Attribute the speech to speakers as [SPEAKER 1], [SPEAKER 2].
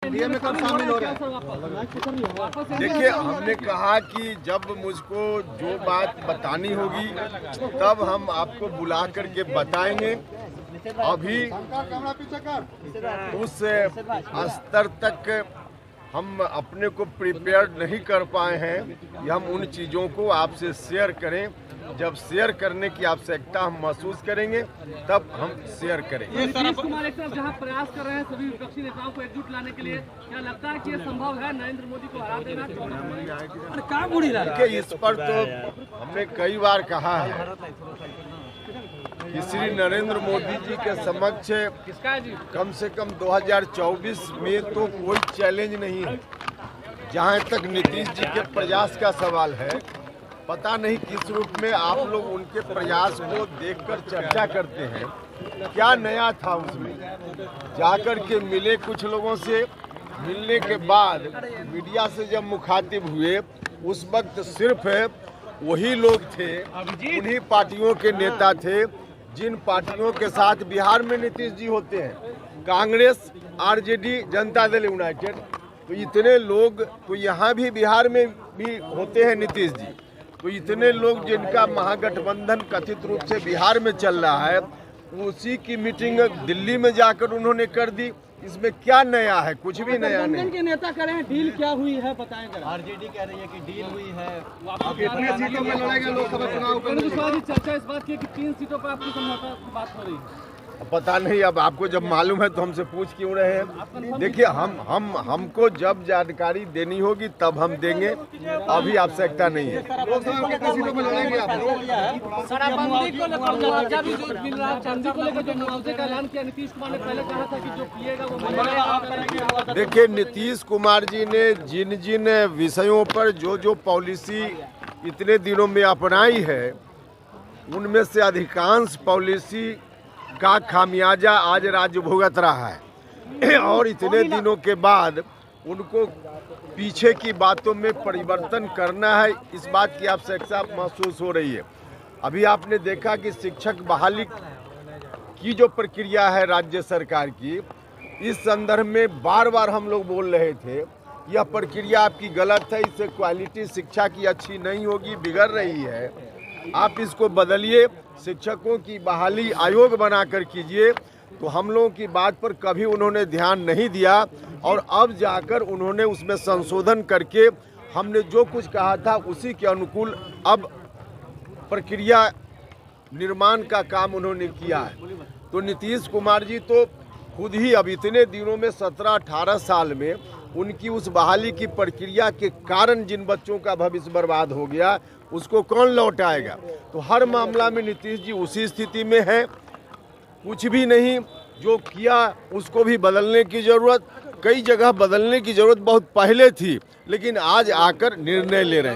[SPEAKER 1] NDA में कब शामिल हो रहे हैं?
[SPEAKER 2] देखिए, हमने कहा कि जब मुझको जो बात बतानी होगी तब हम आपको बुला करके बताएंगे। अभी उस स्तर तक हम अपने को प्रिपेयर नहीं कर पाए हैं कि हम उन चीज़ों को आपसे शेयर करें। जब शेयर करने की आवश्यकता हम महसूस करेंगे तब हम शेयर करेंगे।
[SPEAKER 3] नीतीश कुमार एक तरफ जहां प्रयास कर रहे हैं सभी विपक्षी नेताओं को एकजुट लाने के लिए, क्या लगता है कि ये संभव है नरेंद्र मोदी को हरा देना?
[SPEAKER 2] देखिए, इस पर तो हमने कई बार कहा है कि श्री नरेंद्र मोदी जी के समक्ष कम से कम 2024 में तो कोई चैलेंज नहीं है। जहां तक नीतीश जी के प्रयास का सवाल है, पता नहीं किस रूप में आप लोग उनके प्रयास को देखकर चर्चा करते हैं। क्या नया था उसमें? जाकर के मिले कुछ लोगों से, मिलने के बाद मीडिया से जब मुखातिब हुए उस वक्त सिर्फ वही लोग थे, उन्हीं पार्टियों के नेता थे जिन पार्टियों के साथ बिहार में नीतीश जी होते हैं, कांग्रेस, आरजेडी, जनता दल यूनाइटेड। तो इतने लोग तो यहाँ भी बिहार में भी होते हैं नीतीश जी। तो इतने लोग जिनका महागठबंधन कथित रूप से बिहार में चल रहा है, उसी की मीटिंग दिल्ली में जाकर उन्होंने कर दी। इसमें क्या नया है? कुछ भी नया नहीं।
[SPEAKER 3] के नेता कह रहे हैं डील क्या हुई है बताएं जरा।
[SPEAKER 1] आरजेडी कह रही है कि डील हुई है।
[SPEAKER 3] कितने सीटों में लड़ेगा लोकसभा चुनाव? चर्चा इस बात की कि 3 सीटों पर आपकी समझौता की बात हो रही है।
[SPEAKER 2] पता नहीं, अब आपको जब मालूम है तो हमसे पूछ क्यों रहे हैं? देखिए, हमको जब जानकारी देनी होगी तब हम देंगे, अभी आवश्यकता नहीं है। देखिए, नीतीश कुमार जी ने जिन जिन विषयों पर जो पॉलिसी इतने दिनों में अपनाई है, उनमें से अधिकांश पॉलिसी का खामियाजा आज राज्य भुगत रहा है। और इतने दिनों के बाद उनको पीछे की बातों में परिवर्तन करना है, इस बात की आवश्यकता महसूस हो रही है। अभी आपने देखा कि शिक्षक बहाली की जो प्रक्रिया है राज्य सरकार की, इस संदर्भ में बार बार हम लोग बोल रहे थे यह प्रक्रिया आपकी गलत है, इससे क्वालिटी शिक्षा की अच्छी नहीं होगी, बिगड़ रही है, आप इसको बदलिए, शिक्षकों की बहाली आयोग बनाकर कीजिए। तो हम लोगों की बात पर कभी उन्होंने ध्यान नहीं दिया और अब जाकर उन्होंने उसमें संशोधन करके हमने जो कुछ कहा था उसी के अनुकूल अब प्रक्रिया निर्माण का काम उन्होंने किया है। तो नीतीश कुमार जी तो खुद ही अब इतने दिनों में 17-18 साल में उनकी उस बहाली की प्रक्रिया के कारण जिन बच्चों का भविष्य बर्बाद हो गया, उसको कौन लौटाएगा? तो हर मामला में नीतीश जी उसी स्थिति में है। कुछ भी नहीं, जो किया उसको भी बदलने की ज़रूरत, कई जगह बदलने की ज़रूरत बहुत पहले थी, लेकिन आज आकर निर्णय ले रहे हैं।